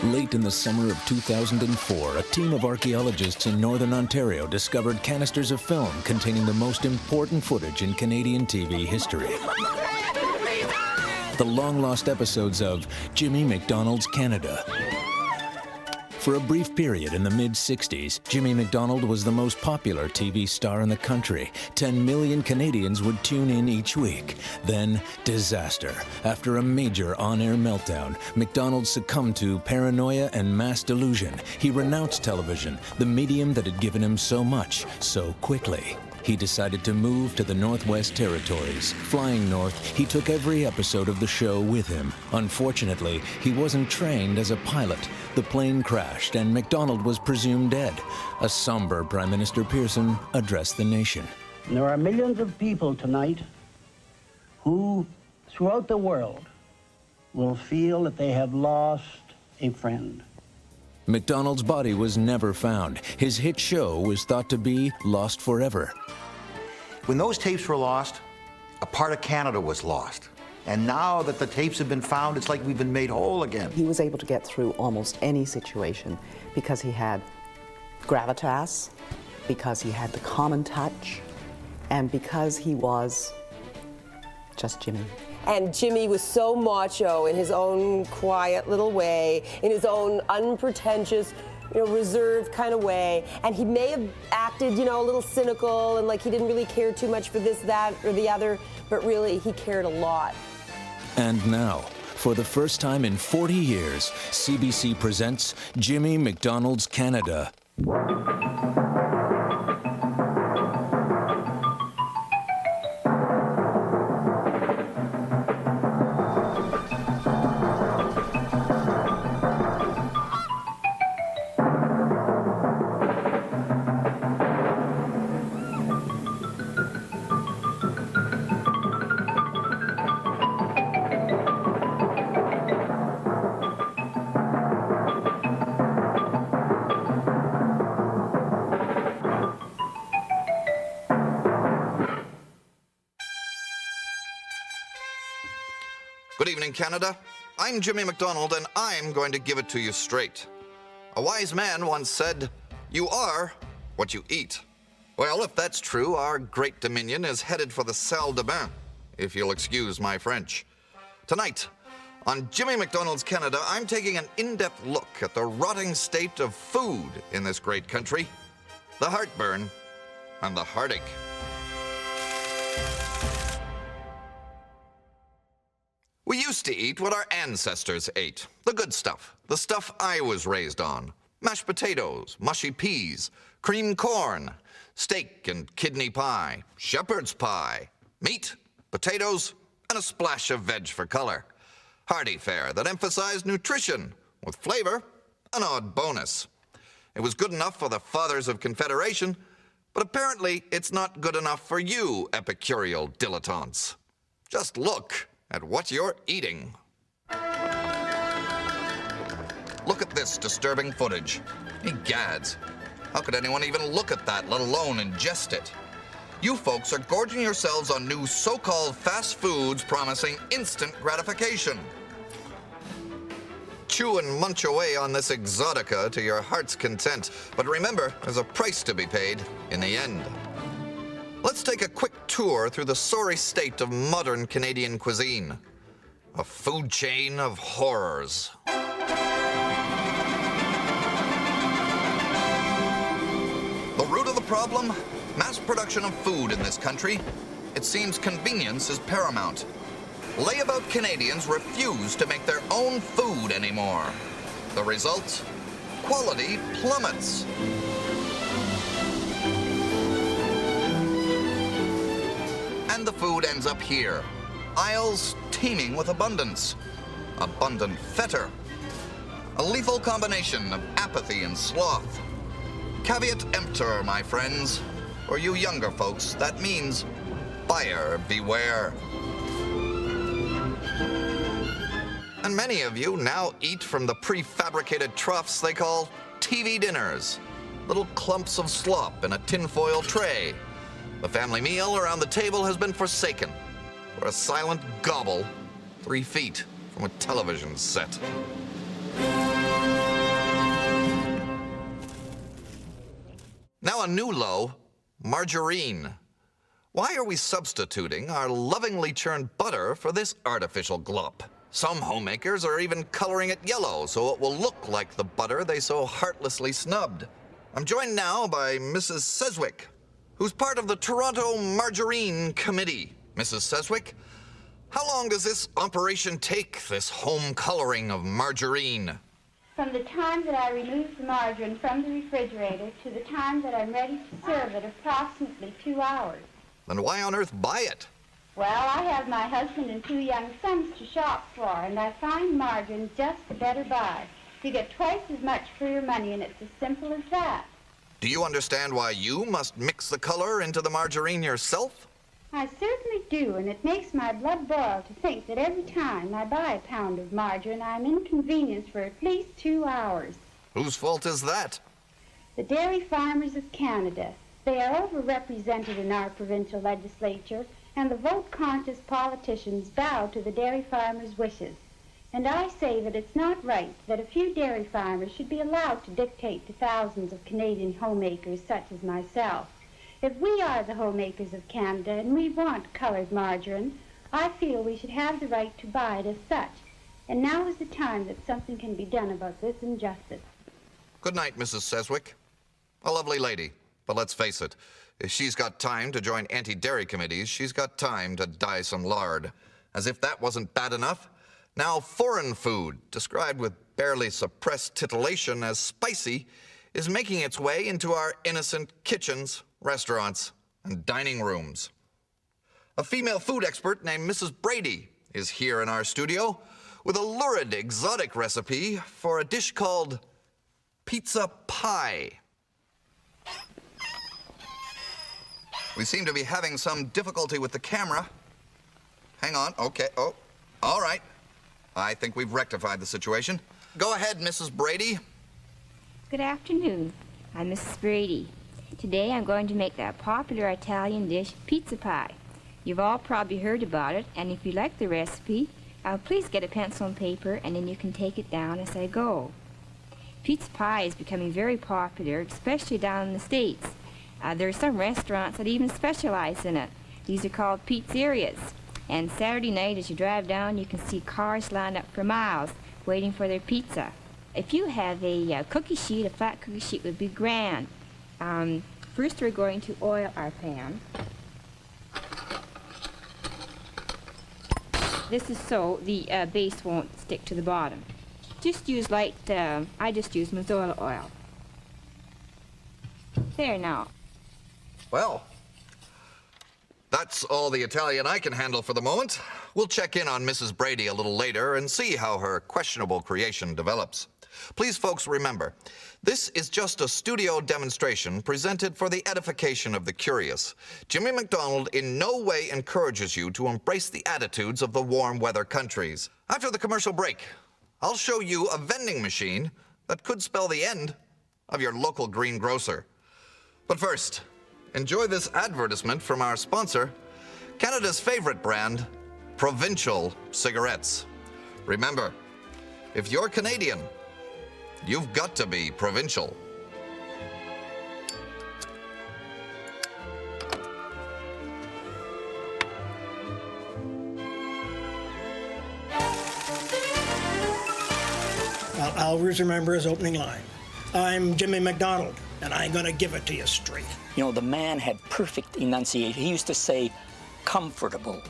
Late in the summer of 2004, a team of archaeologists in Northern Ontario discovered canisters of film containing the most important footage in Canadian TV history. The long-lost episodes of Jimmy MacDonald's Canada. For a brief period in the mid-60s, Jimmy MacDonald was the most popular TV star in the country. 10 million Canadians would tune in each week. Then, disaster. After a major on-air meltdown, MacDonald succumbed to paranoia and mass delusion. He renounced television, the medium that had given him so much, so quickly. He decided to move to the Northwest Territories. Flying north, he took every episode of the show with him. Unfortunately, he wasn't trained as a pilot. The plane crashed and MacDonald was presumed dead. A somber Prime Minister Pearson addressed the nation. There are millions of people tonight who, throughout the world, will feel that they have lost a friend. MacDonald's body was never found. His hit show was thought to be lost forever. When those tapes were lost, a part of Canada was lost. And now that the tapes have been found, it's like we've been made whole again. He was able to get through almost any situation because he had gravitas, because he had the common touch, and because he was just Jimmy. And Jimmy was so macho in his own quiet little way, in his own unpretentious, reserved kind of way. And he may have acted, a little cynical and like he didn't really care too much for this, that, or the other, but really he cared a lot. And now, for the first time in 40 years, CBC presents Jimmy MacDonald's Canada. Good evening, Canada. I'm Jimmy MacDonald, and I'm going to give it to you straight. A wise man once said, "You are what you eat." Well, if that's true, our great Dominion is headed for the salle de bain, if you'll excuse my French. Tonight, on Jimmy MacDonald's Canada, I'm taking an in-depth look at the rotting state of food in this great country, the heartburn and the heartache. We used to eat what our ancestors ate, the good stuff, the stuff I was raised on. Mashed potatoes, mushy peas, creamed corn, steak and kidney pie, shepherd's pie, meat, potatoes, and a splash of veg for color. Hearty fare that emphasized nutrition, with flavor, an odd bonus. It was good enough for the fathers of Confederation, but apparently it's not good enough for you epicureal dilettantes. Just look at what you're eating. Look at this disturbing footage. Egads, how could anyone even look at that, let alone ingest it? You folks are gorging yourselves on new so-called fast foods promising instant gratification. Chew and munch away on this exotica to your heart's content, but remember, there's a price to be paid in the end. Let's take a quick tour through the sorry state of modern Canadian cuisine. A food chain of horrors. The root of the problem? Mass production of food in this country. It seems convenience is paramount. Layabout Canadians refuse to make their own food anymore. The result? Quality plummets. And the food ends up here. Aisles teeming with abundance. Abundant fetor. A lethal combination of apathy and sloth. Caveat emptor, my friends. For you younger folks, that means buyer beware. And many of you now eat from the prefabricated troughs they call TV dinners. Little clumps of slop in a tinfoil tray. The family meal around the table has been forsaken for a silent gobble 3 feet from a television set. Now a new low, margarine. Why are we substituting our lovingly churned butter for this artificial glop? Some homemakers are even coloring it yellow so it will look like the butter they so heartlessly snubbed. I'm joined now by Mrs. Seswick, who's part of the Toronto Margarine Committee. Mrs. Seswick, how long does this operation take, this home coloring of margarine? From the time that I remove the margarine from the refrigerator to the time that I'm ready to serve it, approximately 2 hours. Then why on earth buy it? Well, I have my husband and 2 young sons to shop for, and I find margarine just a better buy. You get twice as much for your money, and it's as simple as that. Do you understand why you must mix the color into the margarine yourself? I certainly do, and it makes my blood boil to think that every time I buy a pound of margarine, I'm inconvenienced for at least 2 hours. Whose fault is that? The dairy farmers of Canada. They are overrepresented in our provincial legislature, and the vote-conscious politicians bow to the dairy farmers' wishes. And I say that it's not right that a few dairy farmers should be allowed to dictate to thousands of Canadian homemakers such as myself. If we are the homemakers of Canada and we want colored margarine, I feel we should have the right to buy it as such. And now is the time that something can be done about this injustice. Good night, Mrs. Seswick. A lovely lady, but let's face it, if she's got time to join anti-dairy committees, she's got time to dye some lard. As if that wasn't bad enough, now foreign food, described with barely suppressed titillation as spicy, is making its way into our innocent kitchens, restaurants, and dining rooms. A female food expert named Mrs. Brady is here in our studio with a lurid exotic recipe for a dish called pizza pie. We seem to be having some difficulty with the camera. Hang on, okay, oh, all right. I think we've rectified the situation. Go ahead, Mrs. Brady. Good afternoon. I'm Mrs. Brady. Today I'm going to make that popular Italian dish, pizza pie. You've all probably heard about it, and if you like the recipe, please get a pencil and paper, and then you can take it down as I go. Pizza pie is becoming very popular, especially down in the States. There are some restaurants that even specialize in it. These are called pizzerias. And Saturday night, as you drive down, you can see cars lined up for miles waiting for their pizza. If you have a cookie sheet, a flat cookie sheet would be grand. First, we're going to oil our pan. This is so the base won't stick to the bottom. Just use light, I just use Mazola oil. There now. Well, that's all the Italian I can handle for the moment. We'll check in on Mrs. Brady a little later and see how her questionable creation develops. Please, folks, remember, this is just a studio demonstration presented for the edification of the curious. Jimmy MacDonald in no way encourages you to embrace the attitudes of the warm weather countries. After the commercial break, I'll show you a vending machine that could spell the end of your local greengrocer. But first, enjoy this advertisement from our sponsor, Canada's favorite brand, Provincial Cigarettes. Remember, if you're Canadian, you've got to be provincial. I'll always remember his opening line. I'm Jimmy MacDonald, and I'm gonna give it to you straight. You know, the man had perfect enunciation. He used to say comfortable,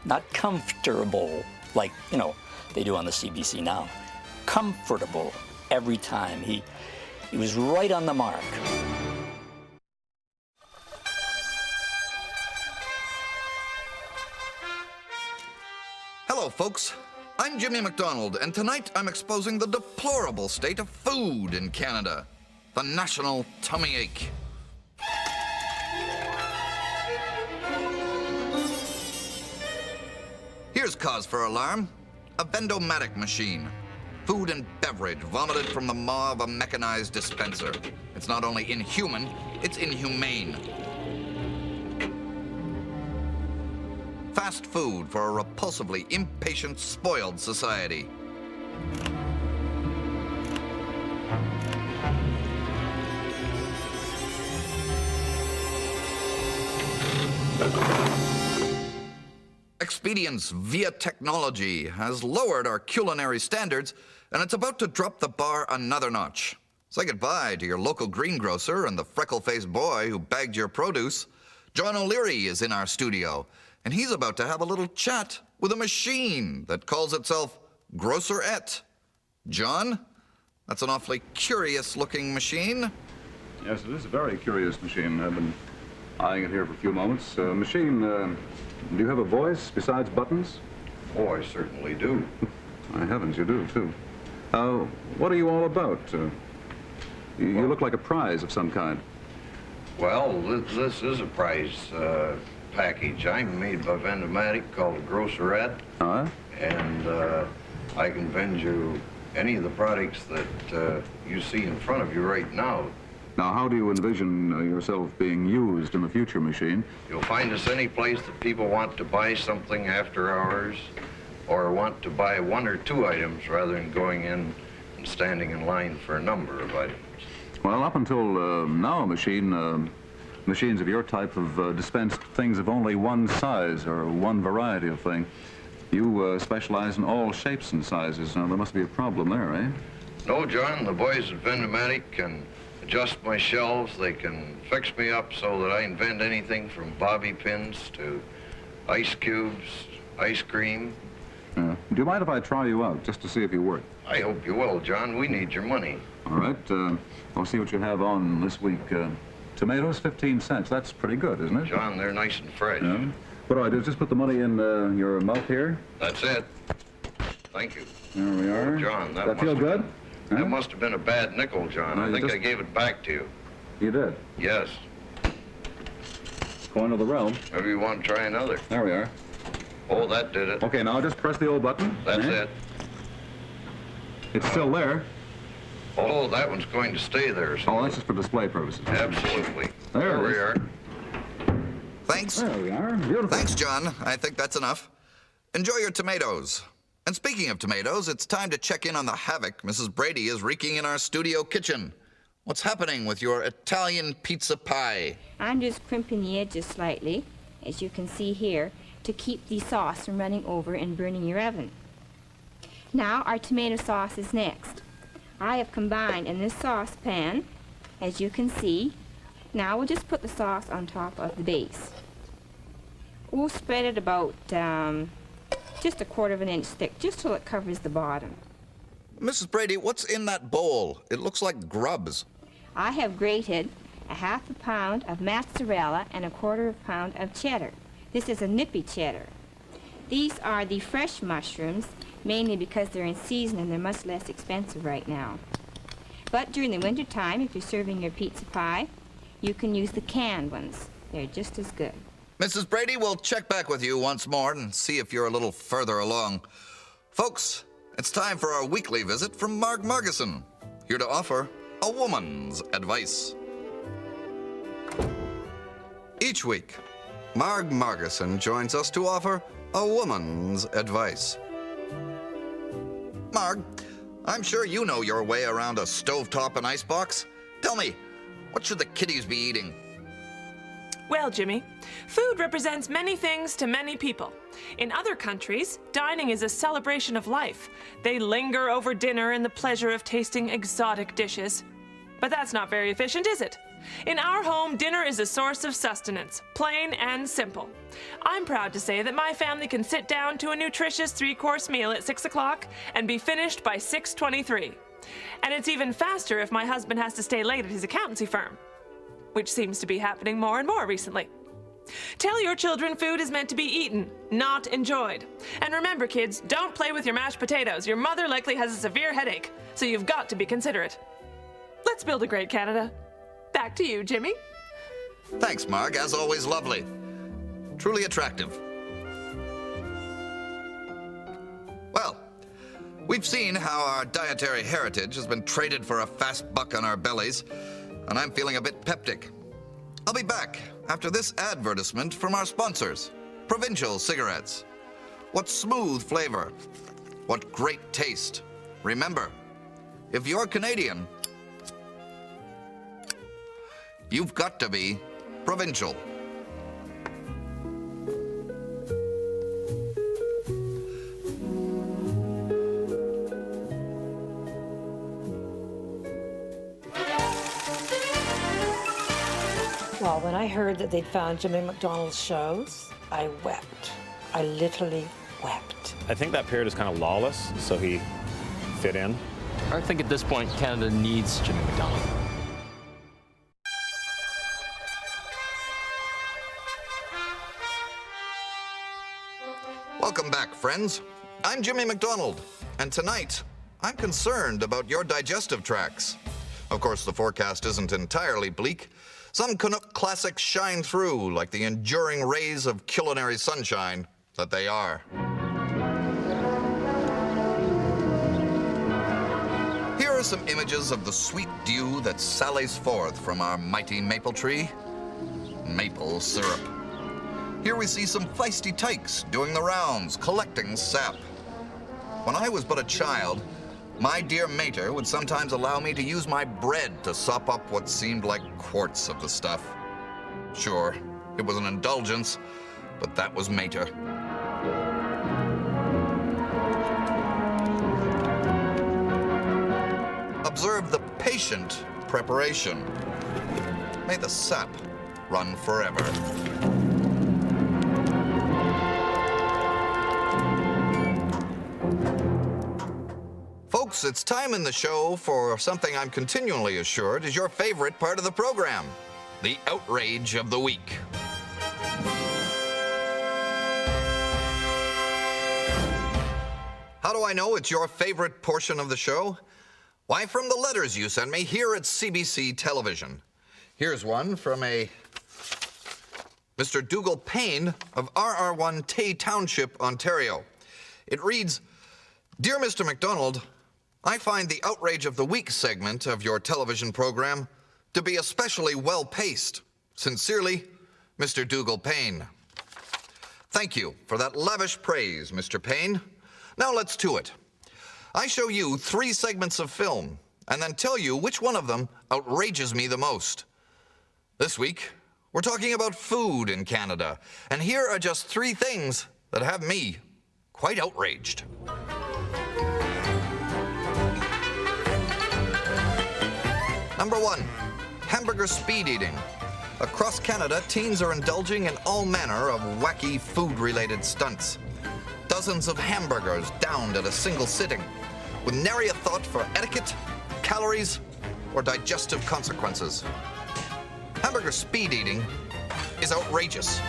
not comfortable, like, you know, they do on the CBC now. Comfortable every time. He was right on the mark. Hello, folks. I'm Jimmy MacDonald, and tonight I'm exposing the deplorable state of food in Canada. The national tummy ache. Here's cause for alarm. A Vendomatic machine. Food and beverage vomited from the maw of a mechanized dispenser. It's not only inhuman, it's inhumane. Fast food for a repulsively impatient, spoiled society. Expedience via technology has lowered our culinary standards, and it's about to drop the bar another notch. Say goodbye to your local greengrocer and the freckle-faced boy who bagged your produce. John O'Leary is in our studio, and he's about to have a little chat with a machine that calls itself Grocerette. John, that's an awfully curious-looking machine. Yes, it is a very curious machine. I've been eyeing it here for a few moments. Machine, do you have a voice besides buttons? Oh, I certainly do. My heavens, you do, too. What are you all about? You look like a prize of some kind. Well, this is a prize package. I'm made by Vendomatic called a Grocerette. And I can vend you any of the products that you see in front of you right now. Now, how do you envision yourself being used in the future, machine? You'll find us any place that people want to buy something after hours or want to buy one or two items rather than going in and standing in line for a number of items. Well, up until now, machines of your type have dispensed things of only one size or one variety of thing. You specialize in all shapes and sizes. Now, there must be a problem there, eh? No, John. The boys at Vendomatic can adjust my shelves. They can fix me up so that I invent anything from bobby pins to ice cubes, ice cream. Do you mind if I try you out, just to see if you work? I hope you will, John. We need your money. All right. I'll see what you have on this week. Tomatoes, 15 cents. That's pretty good, isn't it? John, they're nice and fresh. Yeah. What do I do? Just put the money in your mouth here? That's it. Thank you. There we are. Oh, John, that feel good? That must have been a bad nickel, John. No, I think I gave it back to you. You did? Yes. Coin of the realm. Maybe you want to try another. There we are. Oh, that did it. Okay, now just press the old button. That's it. It's still there. Oh, that one's going to stay there. So. Oh, that's just for display purposes. Absolutely. There we are. Thanks. There we are. Beautiful. Thanks, John. I think that's enough. Enjoy your tomatoes. And speaking of tomatoes, it's time to check in on the havoc Mrs. Brady is wreaking in our studio kitchen. What's happening with your Italian pizza pie? I'm just crimping the edges slightly, as you can see here, to keep the sauce from running over and burning your oven. Now our tomato sauce is next. I have combined in this saucepan, as you can see. Now we'll just put the sauce on top of the base. We'll spread it about just a 1/4 inch thick, just till it covers the bottom. Mrs. Brady, what's in that bowl? It looks like grubs. I have grated a 1/2 pound of mozzarella and a 1/4 pound of cheddar. This is a nippy cheddar. These are the fresh mushrooms, mainly because they're in season and they're much less expensive right now. But during the winter time, if you're serving your pizza pie, you can use the canned ones. They're just as good. Mrs. Brady, we'll check back with you once more and see if you're a little further along. Folks, it's time for our weekly visit from Marg Margison, here to offer a woman's advice. Each week, Marg Margison joins us to offer a woman's advice. Marg, I'm sure you know your way around a stovetop and icebox. Tell me, what should the kiddies be eating? Well, Jimmy, food represents many things to many people. In other countries, dining is a celebration of life. They linger over dinner in the pleasure of tasting exotic dishes. But that's not very efficient, is it? In our home, dinner is a source of sustenance, plain and simple. I'm proud to say that my family can sit down to a nutritious 3-course meal at 6 o'clock and be finished by 6:23. And it's even faster if my husband has to stay late at his accountancy firm, which seems to be happening more and more recently. Tell your children food is meant to be eaten, not enjoyed. And remember, kids, don't play with your mashed potatoes. Your mother likely has a severe headache, so you've got to be considerate. Let's build a great Canada. Back to you, Jimmy. Thanks, Marg. As always, lovely. Truly attractive. Well, we've seen how our dietary heritage has been traded for a fast buck on our bellies, and I'm feeling a bit peptic. I'll be back after this advertisement from our sponsors, Provincial Cigarettes. What smooth flavor. What great taste. Remember, if you're Canadian, you've got to be provincial. I heard that they'd found Jimmy MacDonald's shows, I wept. I literally wept. I think that period is kind of lawless, so he fit in. I think at this point, Canada needs Jimmy MacDonald. Welcome back, friends. I'm Jimmy MacDonald, and tonight, I'm concerned about your digestive tracts. Of course, the forecast isn't entirely bleak. Some Canuck classics shine through like the enduring rays of culinary sunshine that they are. Here are some images of the sweet dew that sallies forth from our mighty maple tree. Maple syrup. Here we see some feisty tykes doing the rounds, collecting sap. When I was but a child, my dear mater would sometimes allow me to use my bread to sop up what seemed like quarts of the stuff. Sure, it was an indulgence, but that was mater. Observe the patient preparation. May the sap run forever. Folks, it's time in the show for something I'm continually assured is your favorite part of the program, the outrage of the week. How do I know it's your favorite portion of the show? Why, from the letters you send me here at CBC Television. Here's one from a Mr. Dougal Payne of RR1 Tay Township, Ontario. It reads, "Dear Mr. MacDonald, I find the Outrage of the Week segment of your television program to be especially well-paced. Sincerely, Mr. Dougal Payne." Thank you for that lavish praise, Mr. Payne. Now let's to it. I show you 3 segments of film and then tell you which one of them outrages me the most. This week, we're talking about food in Canada, and here are just 3 things that have me quite outraged. Number 1, hamburger speed eating. Across Canada, teens are indulging in all manner of wacky food-related stunts. Dozens of hamburgers downed at a single sitting, with nary a thought for etiquette, calories, or digestive consequences. Hamburger speed eating is outrageous.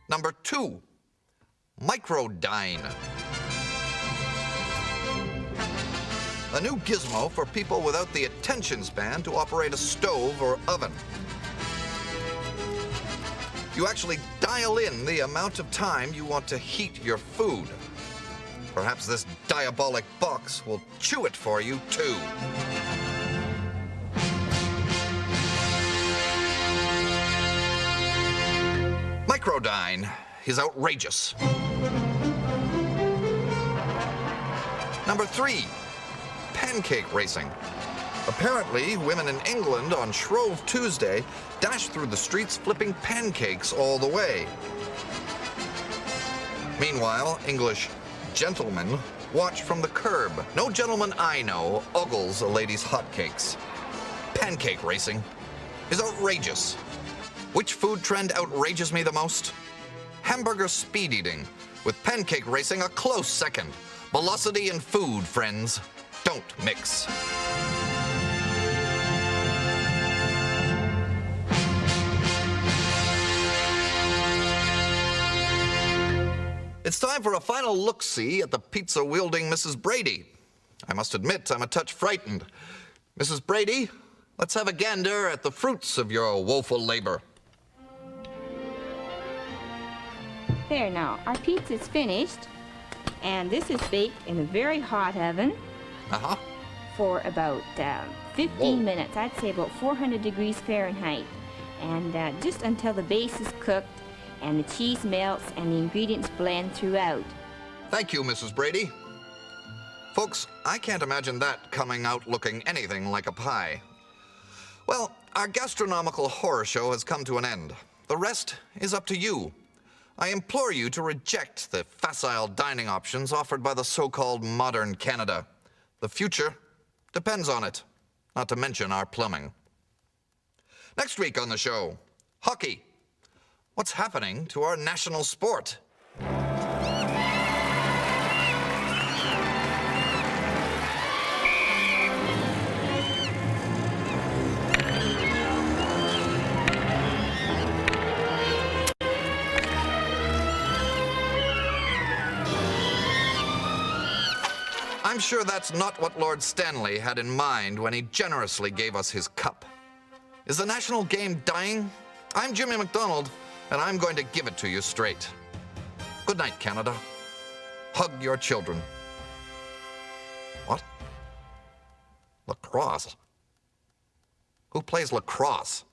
Number 2, Microdine. A new gizmo for people without the attention span to operate a stove or oven. You actually dial in the amount of time you want to heat your food. Perhaps this diabolic box will chew it for you, too. Microdine is outrageous. Number 3, pancake racing. Apparently, women in England on Shrove Tuesday dashed through the streets flipping pancakes all the way. Meanwhile, English gentlemen watch from the curb. No gentleman I know ogles a lady's hotcakes. Pancake racing is outrageous. Which food trend outrages me the most? Hamburger speed eating, with pancake racing a close second. Velocity and food, friends, don't mix. It's time for a final look-see at the pizza-wielding Mrs. Brady. I must admit, I'm a touch frightened. Mrs. Brady, let's have a gander at the fruits of your woeful labor. There now, our pizza's finished, and this is baked in a very hot oven for about 15 minutes. I'd say about 400 degrees Fahrenheit, and just until the base is cooked and the cheese melts and the ingredients blend throughout. Thank you, Mrs. Brady. Folks, I can't imagine that coming out looking anything like a pie. Well, our gastronomical horror show has come to an end. The rest is up to you. I implore you to reject the facile dining options offered by the so-called modern Canada. The future depends on it, not to mention our plumbing. Next week on the show, hockey. What's happening to our national sport? I'm sure that's not what Lord Stanley had in mind when he generously gave us his cup. Is the national game dying? I'm Jimmy MacDonald, and I'm going to give it to you straight. Good night, Canada. Hug your children. What? Lacrosse? Who plays lacrosse?